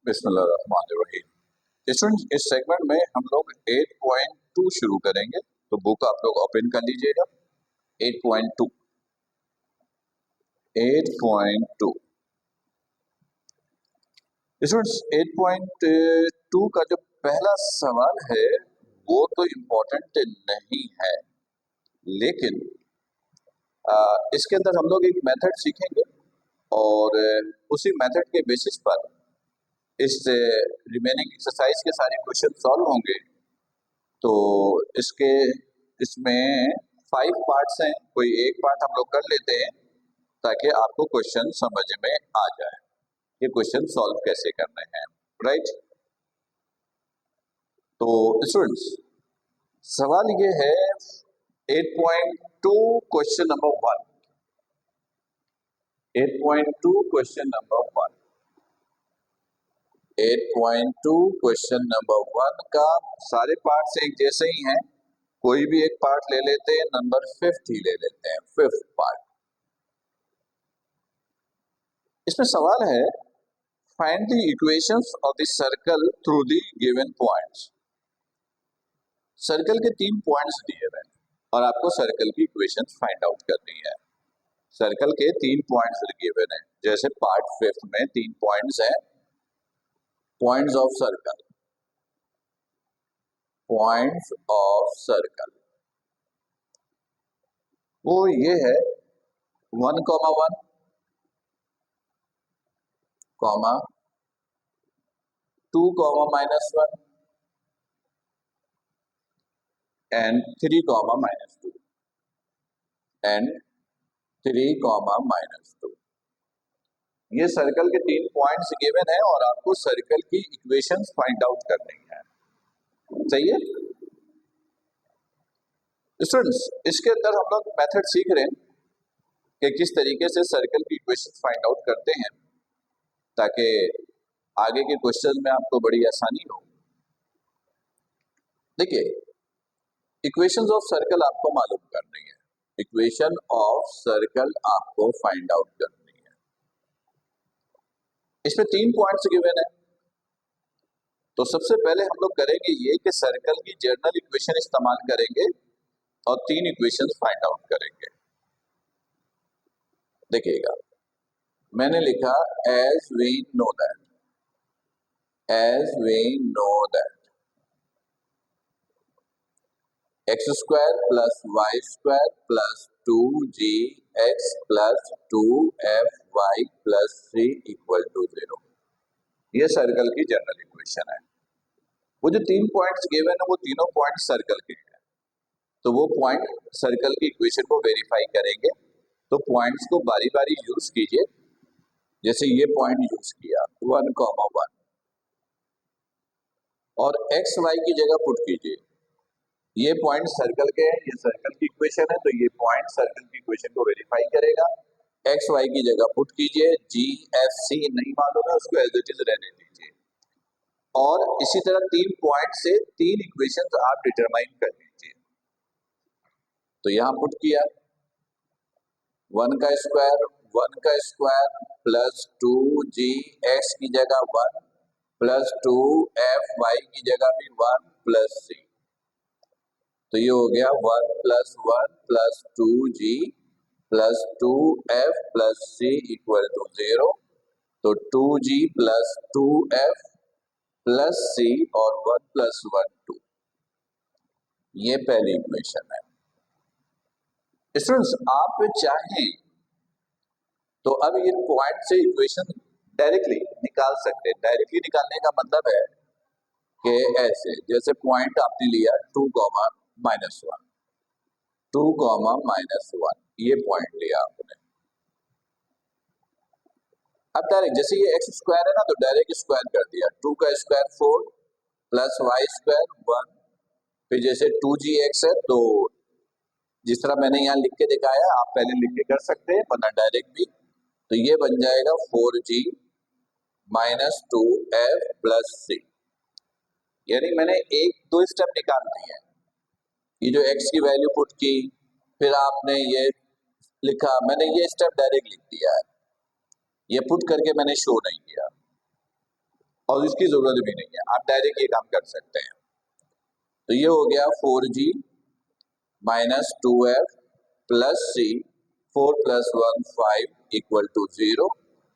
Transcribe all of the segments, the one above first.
बिस्मिल्लाहिर्रहमानिर्रहीम। स्टूडेंट्स, इस सेगमेंट में हम लोग 8.2 शुरू करेंगे, तो बुक आप लोग ओपन कर लीजिएगा। 8.2 8.2 स्टूडेंट्स, 8.2 का जो पहला सवाल है वो तो इम्पोर्टेंट नहीं है, लेकिन इसके अंदर हम लोग एक मेथड सीखेंगे और उसी मेथड के बेसिस पर इस रिमेनिंग एक्सरसाइज के सारे क्वेश्चन सॉल्व होंगे। तो इसमें 5 पार्ट्स हैं, कोई एक पार्ट हम लोग कर लेते हैं ताकि आपको क्वेश्चन समझ में आ जाए ये क्वेश्चन सॉल्व कैसे करने हैं, राइट। तो स्टूडेंट्स, सवाल ये है 8.2 question number 1। 8.2 question number 1 8.2 question number 1 का सारे पार्ट्स एक जैसे ही हैं, कोई भी एक पार्ट ले लेते हैं, नंबर 5th ही ले लेते हैं, 5th पार्ट। इसमें सवाल है find the equations of the circle through the given points. Circle के 3 पॉइंट्स दिए हुए हैं और आपको सर्कल की इक्वेशंस फाइंड आउट करनी है। सर्कल के 3 पॉइंट्स गिवन हैं, जैसे पार्ट 5th में 3 पॉइंट्स हैं, points of circle, points of circle वो ये है 1, 1, कॉमा 2, -1 एंड 3, -2 एंड 3, -2। ये सर्कल के 3 पॉइंट्स गिवन है और आपको सर्कल की इक्वेशंस फाइंड आउट करनी है, सही है स्टूडेंट्स। इसके अंदर हम लोग मेथड सीख रहे हैं कि किस तरीके से सर्कल की इक्वेशंस फाइंड आउट करते हैं ताकि आगे के क्वेश्चन में आपको बड़ी आसानी हो। देखिए, इक्वेशंस ऑफ सर्कल आपको मालूम करनी है, इक्वेशन ऑफ सर्कल आपको फाइंड आउट करनी है। इसमें 3 पॉइंट्स गिवन है, तो सबसे पहले हम लोग करेंगे ये कि सर्कल की जनरल इक्वेशन इस्तेमाल करेंगे और 3 इक्वेशंस फाइंड आउट करेंगे। देखिएगा, मैंने लिखा as we know that x² + y² + 2gx + 2fy + 3 = 0। ये सर्कल की जनरल इक्वेशन है। वो जो 3 पॉइंट्स गिवन है वो तीनों पॉइंट सर्कल के हैं, तो वो पॉइंट सर्कल की इक्वेशन को वेरीफाई करेंगे। तो पॉइंट्स को बारी बारी यूज कीजिए, जैसे ये पॉइंट यूज किया 1, 1 और एक्स वाई की जगह पुट कीजिए। ये पॉइंट सर्कल के हैं, ये सर्कल की इक्वेशन है, तो ये पॉइंट सर्कल की इक्वेशन को वेरीफाई करेगा। एक्स वाई की जगह पुट कीजिए, जी एफ सी नहीं मालूम है उसको एज इट इज रहने दीजिए। और इसी तरह 3 पॉइंट से 3 इक्वेशंस आप डिटरमाइन कर लीजिए। तो यहां पुट किया 1 का स्क्वायर प्लस 2g x की जगह 1 प्लस 2fy की जगह भी 1 प्लस c, तो ये हो गया 1 + 1 + 2g + 2f + c = 0। तो 2g + 2f + c और 1 + 1 2, ये पहली इक्वेशन है। स्टूडेंट्स, आप चाहें तो अब इन पॉइंट से इक्वेशन डायरेक्टली निकाल सकते हैं। डायरेक्टली निकालने का मतलब है कि ऐसे, जैसे पॉइंट आपने लिया 2, -1 2, -1 ये पॉइंट लिया आपने। अब डायरेक्ट जैसे ये x² है ना, तो डायरेक्ट स्क्वायर कर दिया, 2 का स्क्वायर 4 प्लस y² 1, फिर जैसे 2gx है तो जिस तरह मैंने यहाँ लिख के दिखाया आप पहले लिख के कर सकते हैं, वरना डायरेक्ट भी। तो ये बन जाएगा 4g - 2f + c, यानी मैंने 1-2 स्टेप निकाल दिए हैं। ये जो x की वैल्यू पुट की, फिर आपने ये लिखा, मैंने ये स्टेप डायरेक्ट लिख दिया है, ये पुट करके मैंने शो नहीं किया। और इसकी जरूरत भी नहीं है, आप डायरेक्ट ये काम कर सकते हैं। तो ये हो गया 4G minus 2F plus C, 4 plus 1 5 equal to 0।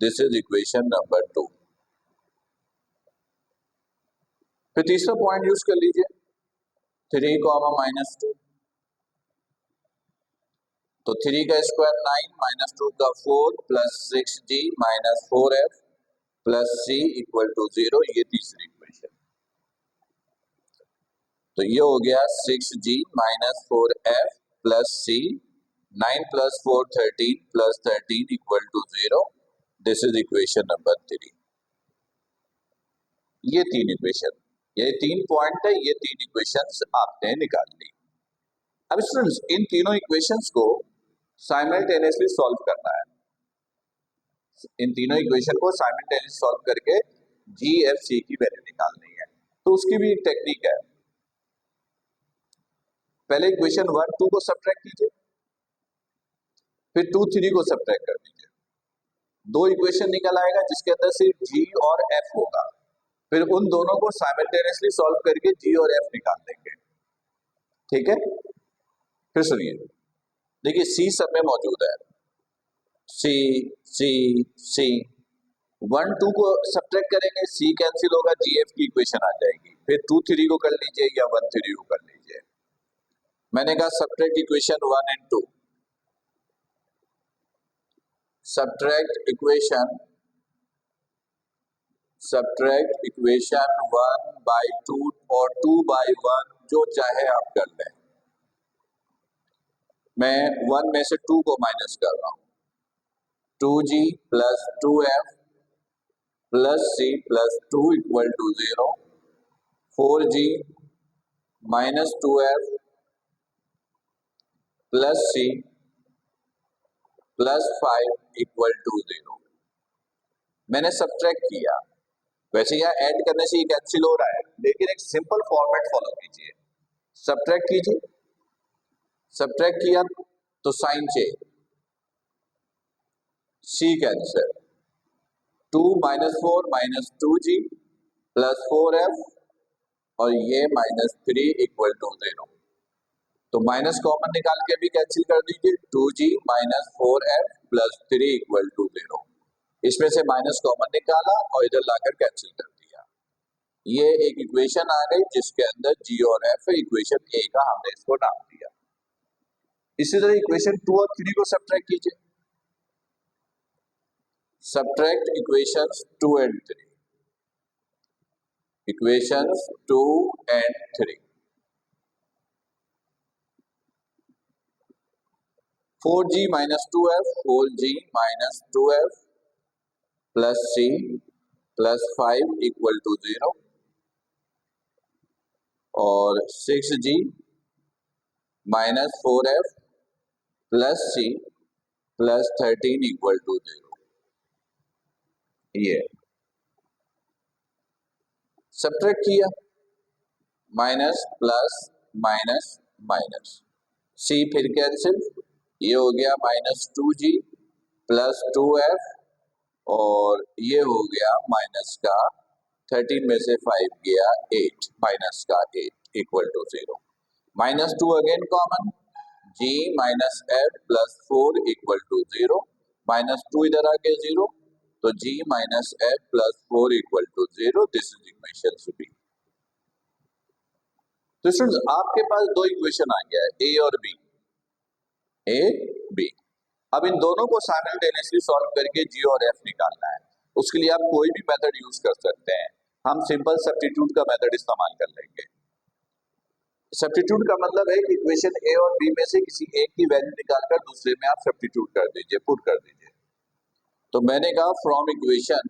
This is equation number 2। फिर तीसरा पॉइंट यूज कर लीजिए, 3 कॉमा माइनस 2। तो 3 का स्क्वायर 9 माइनस 2 का 4 plus 6G minus 4F plus C equal to 0। ये तीसरी इक्वेशन। तो ये हो गया 6G minus 4F plus C, 9 plus 4 13 plus 13 equal to 0। This is equation number 3। ये तीन इक्वेशन, ये 3 पॉइंट है, ये 3 इक्वेशंस आपने निकाल ली। अब स्टूडेंट्स इन तीनों इक्वेशंस को साइमल्टेनियसली सॉल्व करना है। इन तीनों इक्वेशन को साइमल्टेनियसली सॉल्व करके GFC की वैल्यू निकालनी है। तो उसकी भी एक टेक्निक है। पहले इक्वेशन 1 2 को सब्ट्रैक्ट कीजिए, फिर 2 3 को सब्ट्रैक्ट कर दीजिए। दो इक्वेशन निकल आएगा जिसके अंदर सिर्फ G और F होगा। फिर उन दोनों को साइमल्टेनियसली सॉल्व करके G और F निकाल देंगे। ठीक है, फिर सुनिए, देखिए C सब में मौजूद है, C C C। 1 2 को सब्ट्रैक्ट करेंगे, C कैंसिल होगा, GF की इक्वेशन आ जाएगी। फिर 2 3 को कर लीजिए या 1 3 को कर लीजिए। मैंने कहा subtract equation 1 and 2। Subtract equation 1 by 2 और 2 बाई 1, जो चाहे आप कर लें। मैं 1 में से 2 को माइनस कर रहा हूं। 2G plus 2F plus C plus 2 equal to 0। 4G minus 2F plus C plus 5 equal to 0। मैंने सब्ट्रैक्ट किया, वैसे यहाँ ऐड करने से ये कैंसिल हो रहा है, लेकिन एक सिंपल फॉर्मेट फॉलो कीजिए। सब्ट्रैक्ट कीजिए, सब्ट्रैक्ट किया तो sign change, C cancel, 2 minus 4 minus 2G plus 4F और ये माइनस 3 इक्वल टू 0। तो माइनस कॉमन निकाल के भी कैंसिल कर दीजिए, 2G minus 4F plus 3 equal to 0। इसमें से माइनस कॉमन निकाला और इधर लाकर कैंसिल कर दिया। ये एक इक्वेशन आ गई जिसके अंदर G और F है। इक्वेशन A का हमने इसको नाम दिया। इसी तरह इक्वेशन 2 और 3 को सब्ट्रैक्ट कीजिए। Subtract equations 2 and 3। Equations 2 and 3। 4G minus 2F, 4G minus 2F plus C plus 5 equal to 0 और 6G minus 4F plus C plus 13 equal to 0। ये सब्ट्रैक्ट किया, minus plus minus minus, C फिर cancel, ये हो गया minus 2G plus 2F और ये हो गया माइनस का 13 में से 5 गया 8, माइनस का 8 equal to 0। Minus 2 again common, G minus F plus 4 equal to 0। Minus 2 इधर आ गया 0, तो G minus F plus 4 equal to 0। This is equation B। तो स्टूडेंट्स आपके पास दो इक्वेशन आ गया है, A और B, A B। अब इन दोनों को साइमल्टेनियसली सॉल्व करके G और F निकालना है। उसके लिए आप कोई भी मेथड यूज कर सकते हैं। हम सिंपल सब्स्टिट्यूट का मेथड इस्तेमाल कर लेंगे। सब्स्टिट्यूट का मतलब है कि इक्वेशन A और B में से किसी एक की वैल्यू निकालकर दूसरे में आप सब्स्टिट्यूट कर दीजिए, पुट कर दीजिए। तो मैंने कहा फ्रॉम इक्वेशन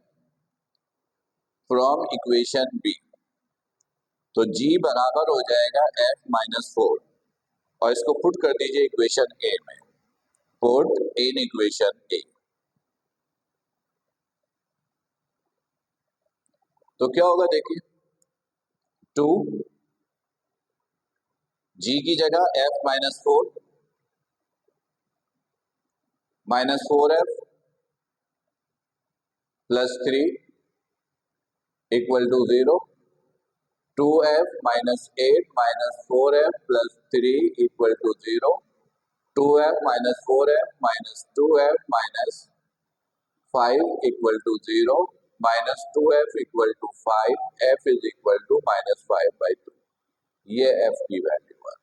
B, तो G बराबर हो जाएगा F माइनस 4 और इसको पुट कर दीजिए इक्वेशन A में। पुट इन इक्वेशन A, तो क्या होगा देखिए, 2 G की जगह F minus 4 minus 4F plus 3 equal to 0, 2f minus 8 minus 4f plus 3 equal to 0, 2f minus 4f minus 2f minus 5 equal to 0, minus 2f equal to 5, f is equal to minus 5/2। ये f की value है,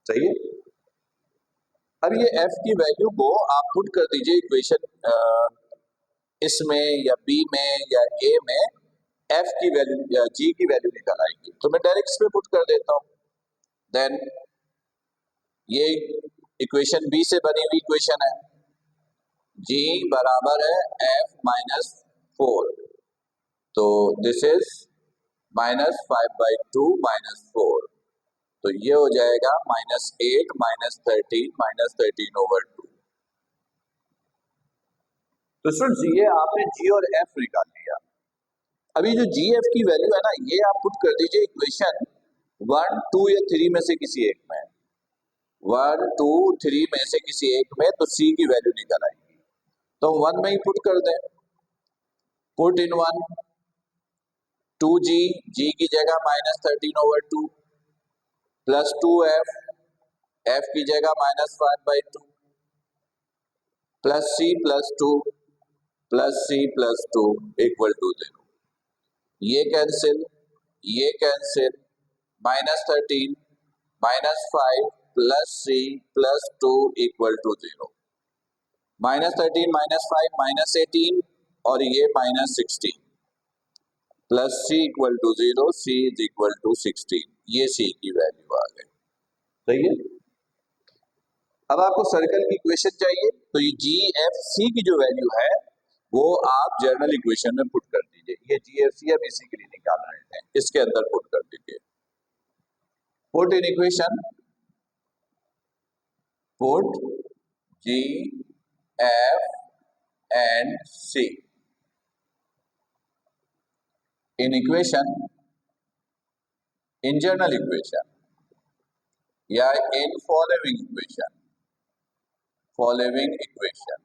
सही है। अब ये f की value को आप पुट कर दीजिए इक्वेशन इसमें या b में या a में, f की वैल्यू या g की वैल्यू निकल आएगी। तो मैं डायरेक्ट इसमें पुट कर देता हूं। देन ये इक्वेशन b से बनी हुई इक्वेशन है, g बराबर है f माइनस 4, तो दिस इज माइनस 5/2 माइनस 4, तो ये हो जाएगा माइनस 8 माइनस 13/2। तो स्टूडेंट्स ये आपने g और f निकाल लिया। अभी जो जी एफ की वैल्यू है ना, ये आप पुट कर दीजिए इक्वेशन 1, 2 या 3 में से किसी एक में, 1, 2, 3 में से किसी एक में, तो सी की वैल्यू निकल आएगी। तो 1 में ही पुट कर दें, पुट इन 1, 2g, g की जगह माइनस 13/2 प्लस 2f, f की जगह माइनस 5/2 प्लस c plus 2 plus c plus 2 equal to 0। ये कैंसिल, ये cancel, minus 13 minus 5 plus c plus 2 equal to 0, minus 13 minus 5 minus 18 और ये minus 16 plus c equal to 0, c is equal to 16। ये सी की value आ गई, सही है। अब आपको सर्कल की इक्वेशन चाहिए, तो ये जी एफ सी की जो वैल्यू है वो आप जर्नल इक्वेशन में पुट कर दीजिए। ये जी एफ सी अब इसी के लिए निकाल रहे हैं, इसके अंदर पुट कर दीजिए। Put in equation, put g f and c in equation, in general equation या in following equation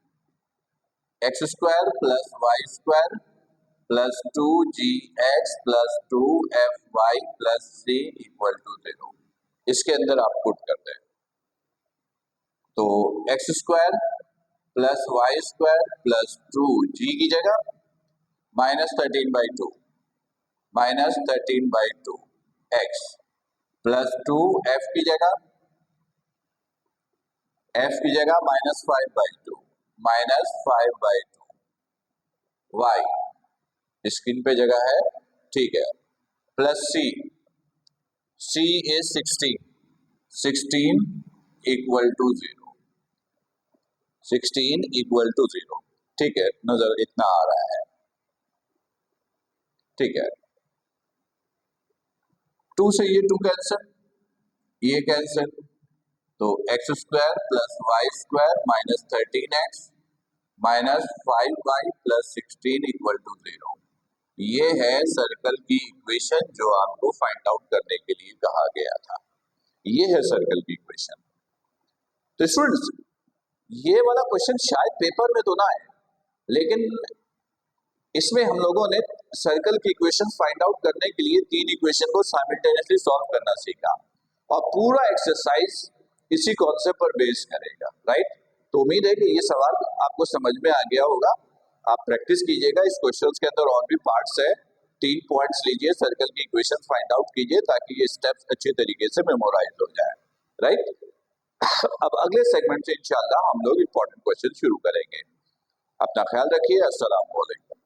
x square plus y square plus 2gx plus 2fy plus c equal to 0, इसके अंदर आप पुट कर दें। तो x square plus y square plus 2g की जगह minus 13/2 minus 13/2 x plus 2f की जगह माइनस 5/2 माइनस 5/2 y स्क्रीन पे जगह है, ठीक है, plus c is 16 equal to 0, 16 equal to 0, ठीक है, नजर इतना आ रहा है, ठीक है। 2 से ये 2 कैंसिल, ये कैंसिल, तो x square plus y square minus 13x minus 5y plus 16 equal to 0। ये है सर्कल की इक्वेशन जो आपको फाइंड आउट करने के लिए कहा गया था। ये है सर्कल की इक्वेशन। तो स्टूडेंट्स ये वाला क्वेश्चन शायद पेपर में तो ना है, लेकिन इसमें हम लोगों ने सर्कल की इक्वेशन फाइंड आउट करने के लिए 3 इक्वेशन को साइमल्टेनियसली सॉल्व करना सीखा, और पूरा एक्सरसाइज इसी कॉन्सेप्ट पर बेस करेगा, राइट। तो उम्मीद है कि ये सवाल आपको समझ में आ गया होगा। आप प्रैक्टिस कीजिएगा, इस क्वेश्चंस के अंदर और भी पार्ट्स है, 3 पॉइंट्स लीजिए, सर्कल की इक्वेशन फाइंड आउट कीजिए ताकि ये स्टेप्स अच्छे तरीके से मेमोराइज हो जाए, राइट। अब अगले सेगमेंट से इंशाल्लाह हम लोग इंपॉर्टेंट क्वेश्चन शुरू करेंगे। अपना ख्याल रखिए, अस्सलाम वालेकुम।